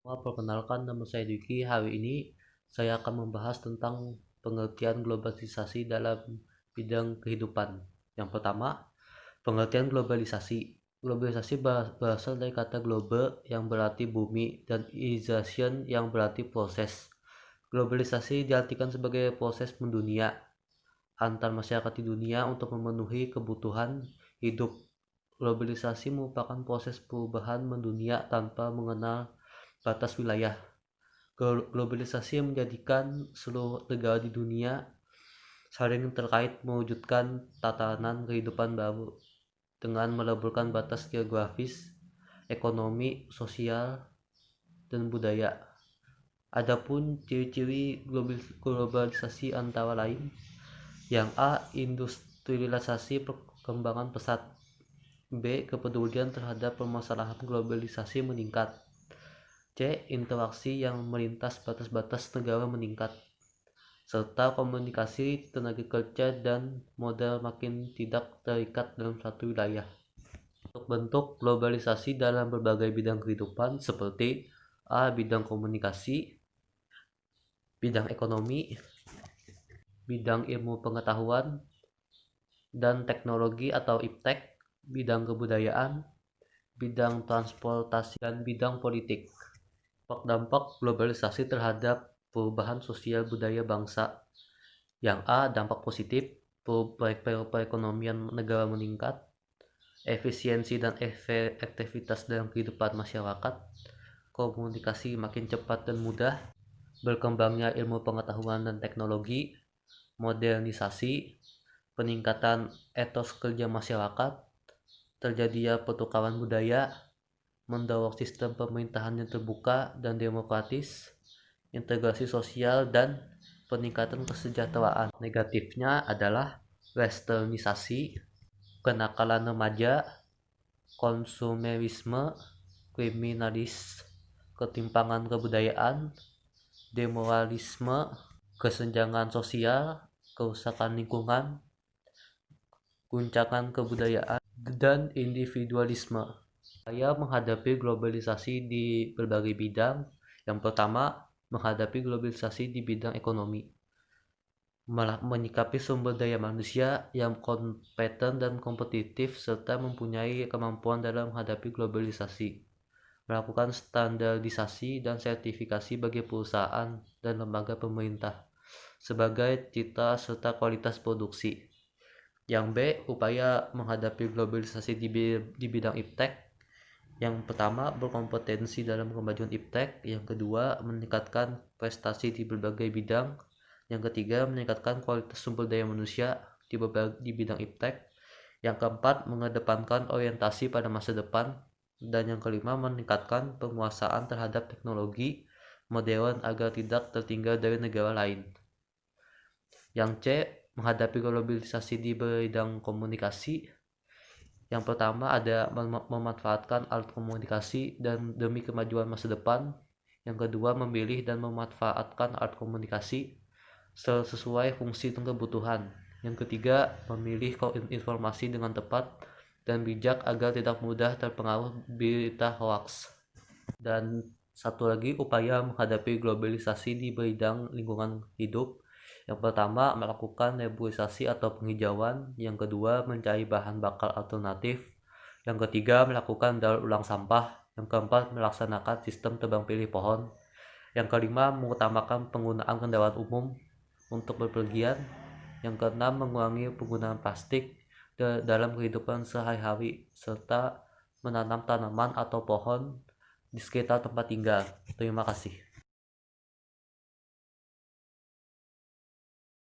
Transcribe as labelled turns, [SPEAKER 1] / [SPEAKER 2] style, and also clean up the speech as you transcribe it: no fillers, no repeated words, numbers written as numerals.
[SPEAKER 1] Perkenalkan, nama saya Dwiki. Hari ini saya akan membahas tentang pengertian globalisasi dalam bidang kehidupan. Yang pertama, pengertian globalisasi. Globalisasi berasal dari kata globe yang berarti bumi dan ization yang berarti proses. Globalisasi diartikan sebagai proses mendunia antar masyarakat di dunia untuk memenuhi kebutuhan hidup. Globalisasi merupakan proses perubahan mendunia tanpa mengenal batas wilayah. Globalisasi yang menjadikan seluruh negara di dunia saling terkait mewujudkan tatanan kehidupan baru dengan meleburkan batas geografis, ekonomi, sosial, dan budaya. Adapun ciri-ciri globalisasi antara lain: yang A. Industrialisasi perkembangan pesat. B. Kepedulian terhadap permasalahan globalisasi meningkat. C. Interaksi yang melintas batas-batas negara meningkat, serta komunikasi tenaga kerja dan modal makin tidak terikat dalam satu wilayah. Untuk bentuk globalisasi dalam berbagai bidang kehidupan seperti A. Bidang komunikasi, bidang ekonomi, bidang ilmu pengetahuan dan teknologi atau iptek, bidang kebudayaan, bidang transportasi, dan bidang politik. Dampak globalisasi terhadap perubahan sosial budaya bangsa. Yang A. Dampak positif, perekonomian negara meningkat, efisiensi dan efektivitas dalam kehidupan masyarakat, komunikasi makin cepat dan mudah, berkembangnya ilmu pengetahuan dan teknologi, modernisasi, peningkatan etos kerja masyarakat, terjadinya pertukaran budaya, mendorong sistem pemerintahan yang terbuka dan demokratis, integrasi sosial, dan peningkatan kesejahteraan. Negatifnya adalah westernisasi, kenakalan remaja, konsumerisme, kriminalis, ketimpangan kebudayaan, demoralisme, kesenjangan sosial, kerusakan lingkungan, guncangan kebudayaan, dan individualisme. Saya menghadapi globalisasi di berbagai bidang. Yang pertama, menghadapi globalisasi di bidang ekonomi, menyikapi sumber daya manusia yang kompeten dan kompetitif serta mempunyai kemampuan dalam menghadapi globalisasi, melakukan standarisasi dan sertifikasi bagi perusahaan dan lembaga pemerintah sebagai citra serta kualitas produksi. Yang B, upaya menghadapi globalisasi di bidang iptek. Yang pertama, berkompetensi dalam kemajuan iptek. Yang kedua, meningkatkan prestasi di berbagai bidang. Yang ketiga, meningkatkan kualitas sumber daya manusia di bidang iptek. Yang keempat, mengedepankan orientasi pada masa depan. Dan yang kelima, meningkatkan penguasaan terhadap teknologi modern agar tidak tertinggal dari negara lain. Yang C, menghadapi globalisasi di bidang komunikasi. Yang pertama ada memanfaatkan alat komunikasi dan demi kemajuan masa depan. Yang kedua, memilih dan memanfaatkan alat komunikasi sesuai fungsi dan kebutuhan. Yang ketiga, memilih informasi dengan tepat dan bijak agar tidak mudah terpengaruh berita hoax. Dan satu lagi, upaya menghadapi globalisasi di bidang lingkungan hidup. Yang pertama, melakukan reboisasi atau penghijauan. Yang kedua, mencari bahan bakar alternatif. Yang ketiga, melakukan daur ulang sampah. Yang keempat, melaksanakan sistem tebang pilih pohon. Yang kelima, mengutamakan penggunaan kendaraan umum untuk bepergian. Yang keenam, mengurangi penggunaan plastik dalam kehidupan sehari-hari serta menanam tanaman atau pohon di sekitar tempat tinggal. Terima kasih.